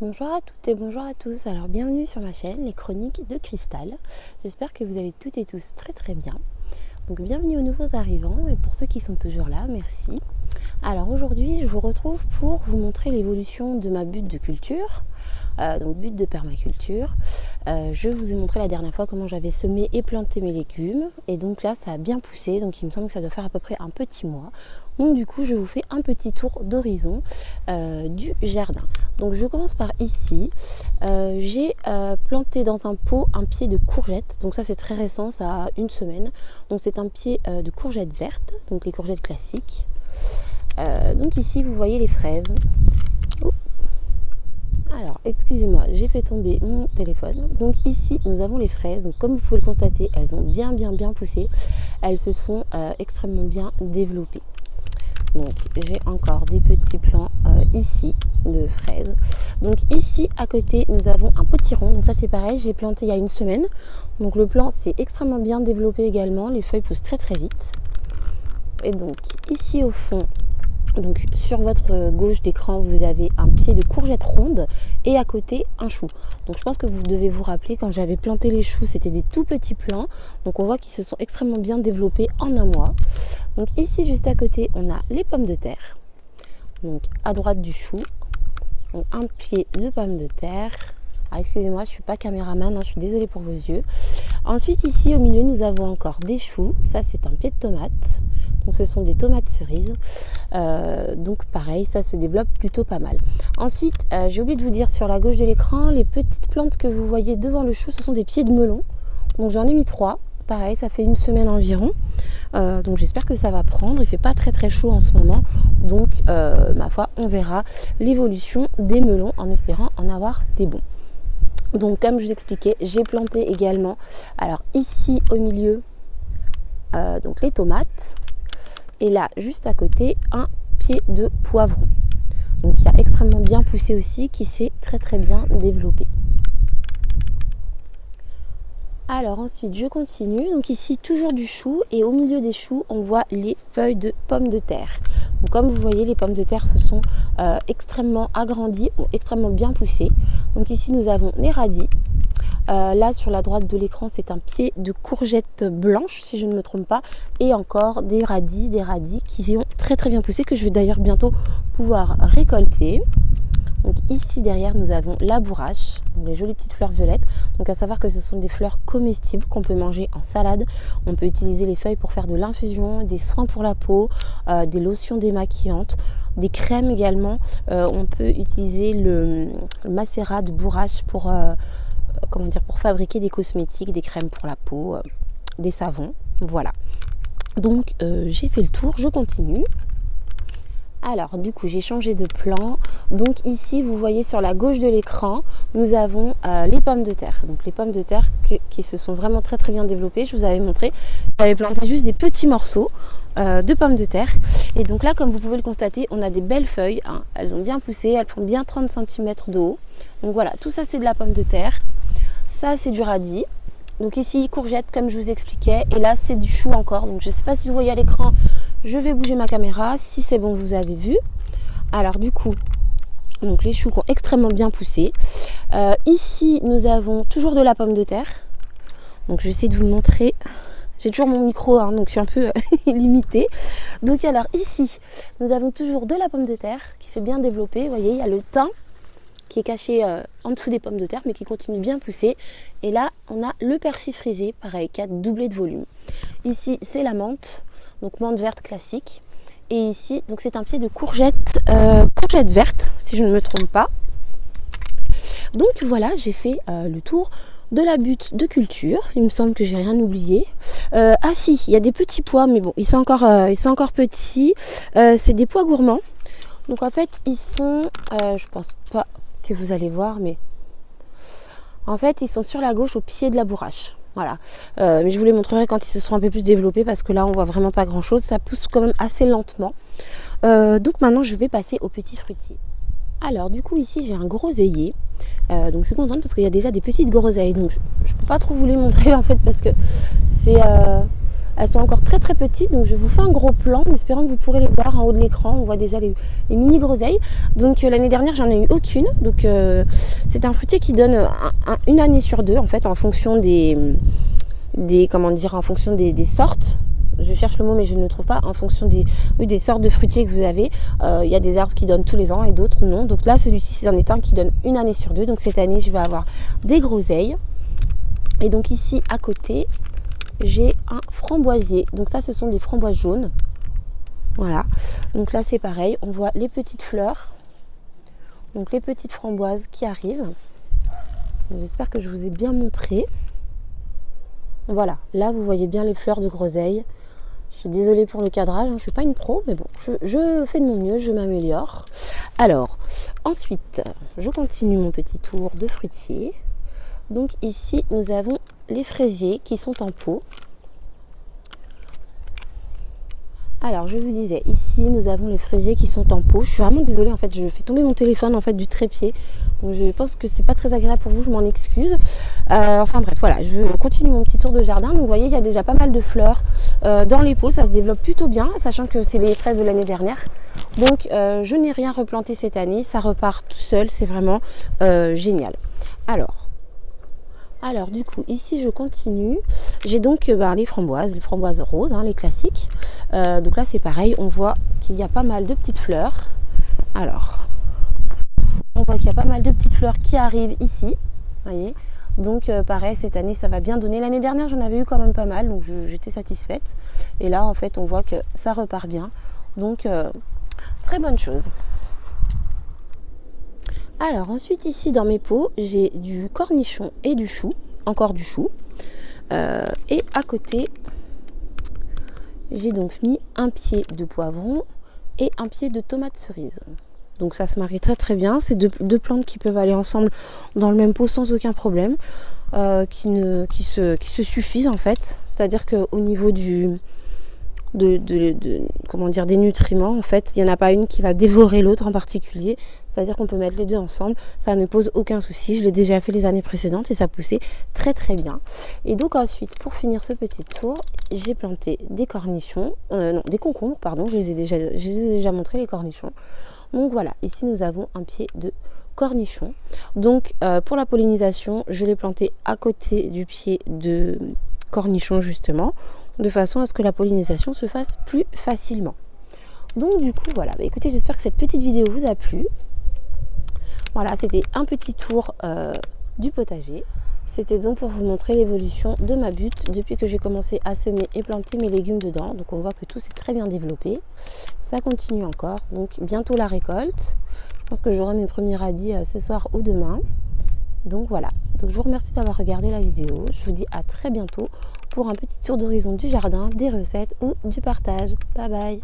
Bonjour à toutes et bonjour à tous, alors bienvenue sur ma chaîne, les chroniques de Cristal. J'espère que vous allez toutes et tous très très bien. Donc bienvenue aux nouveaux arrivants et pour ceux qui sont toujours là, merci. Alors aujourd'hui je vous retrouve pour vous montrer l'évolution de ma butte de culture, donc butte de permaculture. Je vous ai montré la dernière fois comment j'avais semé et planté mes légumes et donc là ça a bien poussé, donc il me semble que ça doit faire à peu près un petit mois. Donc du coup je vous fais un petit tour d'horizon du jardin. Donc je commence par ici, j'ai planté dans un pot un pied de courgette, donc ça c'est très récent, ça a une semaine. Donc c'est un pied de courgette verte, donc les courgettes classiques. Donc ici vous voyez les fraises. Alors excusez-moi, j'ai fait tomber mon téléphone. Donc ici nous avons les fraises, donc comme vous pouvez le constater, elles ont bien poussé, elles se sont extrêmement bien développées. Donc j'ai encore des petits plants ici de fraises. Donc ici à côté nous avons un potiron, donc ça c'est pareil, j'ai planté il y a une semaine. Donc le plant s'est extrêmement bien développé également, les feuilles poussent très vite. Et donc ici au fond, donc sur votre gauche d'écran vous avez un pied de courgette ronde et à côté un chou. Donc je pense que vous devez vous rappeler quand j'avais planté les choux, c'était des tout petits plants. Donc on voit qu'ils se sont extrêmement bien développés en un mois. Donc ici juste à côté on a les pommes de terre. Donc à droite du chou, donc un pied de pommes de terre. Ah, excusez-moi, je ne suis pas caméraman, je suis désolée pour vos yeux. Ensuite ici au milieu nous avons encore des choux, ça c'est un pied de tomate. Donc ce sont des tomates cerises, donc pareil, ça se développe plutôt pas mal. Ensuite, j'ai oublié de vous dire sur la gauche de l'écran, les petites plantes que vous voyez devant le chou, ce sont des pieds de melon. Donc j'en ai mis 3, pareil, ça fait une semaine environ. Donc j'espère que ça va prendre, il fait pas très chaud en ce moment. Donc ma foi, on verra l'évolution des melons en espérant en avoir des bons. Donc comme je vous expliquais, j'ai planté également, alors ici au milieu, donc les tomates. Et là, juste à côté, un pied de poivron. Donc qui a extrêmement bien poussé aussi, qui s'est très bien développé. Alors ensuite, je continue. Donc ici, toujours du chou. Et au milieu des choux, on voit les feuilles de pommes de terre. Donc comme vous voyez, les pommes de terre se sont extrêmement agrandies, ont extrêmement bien poussé. Donc ici, nous avons les radis. Là sur la droite de l'écran c'est un pied de courgette blanche si je ne me trompe pas et encore des radis qui ont très bien poussé que je vais d'ailleurs bientôt pouvoir récolter. Donc ici derrière nous avons la bourrache, donc les jolies petites fleurs violettes. Donc à savoir que ce sont des fleurs comestibles qu'on peut manger en salade. On peut utiliser les feuilles pour faire de l'infusion, des soins pour la peau, des lotions démaquillantes, des crèmes également. On peut utiliser le macérat de bourrache pour fabriquer des cosmétiques, des crèmes pour la peau, des savons, voilà. Donc j'ai fait le tour, je continue. Alors du coup j'ai changé de plan. Donc ici vous voyez sur la gauche de l'écran, nous avons les pommes de terre. Donc les pommes de terre qui se sont vraiment très bien développées. Je vous avais montré, j'avais planté juste des petits morceaux de pommes de terre. Et donc là comme vous pouvez le constater, on a des belles feuilles, elles ont bien poussé, elles font bien 30 cm de haut. Donc voilà, tout ça c'est de la pomme de terre. Ça c'est du radis. Donc ici courgette comme je vous expliquais. Et là c'est du chou encore. Donc je ne sais pas si vous voyez à l'écran. Je vais bouger ma caméra. Si c'est bon vous avez vu. Alors du coup. Donc les choux qui ont extrêmement bien poussé. Ici nous avons toujours de la pomme de terre. Donc je vais essayer de vous montrer. J'ai toujours mon micro donc je suis un peu limitée. Donc alors ici nous avons toujours de la pomme de terre qui s'est bien développée. Vous voyez il y a le thym qui est caché en dessous des pommes de terre mais qui continue bien pousser. Et là on a le persil frisé, pareil, qui a doublé de volume. Ici c'est la menthe, donc menthe verte classique. Et ici donc c'est un pied de courgette verte si je ne me trompe pas. Donc voilà, j'ai fait le tour de la butte de culture. Il me semble que j'ai rien oublié. Ah si, il y a des petits pois, mais bon, ils sont encore petits. C'est des pois gourmands. Donc en fait ils sont, je pense pas que vous allez voir, mais en fait ils sont sur la gauche au pied de la bourrache. Voilà, mais je vous les montrerai quand ils se seront un peu plus développés parce que là on voit vraiment pas grand chose, ça pousse quand même assez lentement. Donc maintenant je vais passer aux petits fruitiers. Alors du coup ici j'ai un groseillier, donc je suis contente parce qu'il y a déjà des petites groseilles, donc je peux pas trop vous les montrer en fait parce que Elles sont encore très très petites, donc je vous fais un gros plan en espérant que vous pourrez les voir en haut de l'écran. On voit déjà les mini groseilles. Donc l'année dernière j'en ai eu aucune. Donc c'est un fruitier qui donne une année sur deux en fait en fonction en fonction des sortes. Je cherche le mot mais je ne le trouve pas. En fonction des sortes de fruitiers que vous avez, il y a des arbres qui donnent tous les ans et d'autres non. Donc là celui-ci c'en est un qui donne une année sur deux. Donc cette année je vais avoir des groseilles. Et donc ici à côté j'ai un framboisier. Donc ça ce sont des framboises jaunes. Voilà. Donc là c'est pareil. On voit les petites fleurs. Donc les petites framboises qui arrivent. J'espère que je vous ai bien montré. Voilà. Là vous voyez bien les fleurs de groseille. Je suis désolée pour le cadrage. Je ne suis pas une pro. Mais bon, je fais de mon mieux. Je m'améliore. Alors ensuite je continue mon petit tour de fruitier. Donc ici nous avons les fraisiers qui sont en pot. Alors je vous disais, ici nous avons les fraisiers qui sont en pot. Je suis vraiment désolée, en fait je fais tomber mon téléphone en fait du trépied. Donc je pense que c'est pas très agréable pour vous, je m'en excuse. Enfin bref, voilà, je continue mon petit tour de jardin. Donc vous voyez, il y a déjà pas mal de fleurs dans les pots, ça se développe plutôt bien, sachant que c'est les fraises de l'année dernière. Donc je n'ai rien replanté cette année, ça repart tout seul, c'est vraiment génial. Alors du coup ici je continue, j'ai donc les framboises roses, les classiques. Donc là c'est pareil, on voit qu'il y a pas mal de petites fleurs. Alors on voit qu'il y a pas mal de petites fleurs qui arrivent ici, voyez. Donc pareil, cette année ça va bien donner. L'année dernière j'en avais eu quand même pas mal, donc j'étais satisfaite. Et là en fait on voit que ça repart bien, donc très bonne chose. Alors ensuite ici dans mes pots j'ai du cornichon et du chou, encore du chou. Et à côté j'ai donc mis un pied de poivron et un pied de tomate cerise. Donc ça se marie très très bien. C'est deux plantes qui peuvent aller ensemble dans le même pot sans aucun problème, qui se suffisent en fait. C'est-à-dire qu'au niveau des nutriments, en fait, il n'y en a pas une qui va dévorer l'autre en particulier. C'est-à-dire qu'on peut mettre les deux ensemble, ça ne pose aucun souci. Je l'ai déjà fait les années précédentes et ça poussait très très bien. Et donc ensuite, pour finir ce petit tour, j'ai planté des cornichons, des concombres, pardon, je les ai déjà montré les cornichons. Donc voilà, ici nous avons un pied de cornichon. Donc pour la pollinisation, je l'ai planté à côté du pied de cornichon justement, de façon à ce que la pollinisation se fasse plus facilement. Donc du coup voilà, écoutez, j'espère que cette petite vidéo vous a plu. Voilà, c'était un petit tour du potager. C'était donc pour vous montrer l'évolution de ma butte depuis que j'ai commencé à semer et planter mes légumes dedans. Donc on voit que tout s'est très bien développé. Ça continue encore, donc bientôt la récolte. Je pense que j'aurai mes premiers radis ce soir ou demain. Donc voilà, donc je vous remercie d'avoir regardé la vidéo. Je vous dis à très bientôt pour un petit tour d'horizon du jardin, des recettes ou du partage. Bye bye!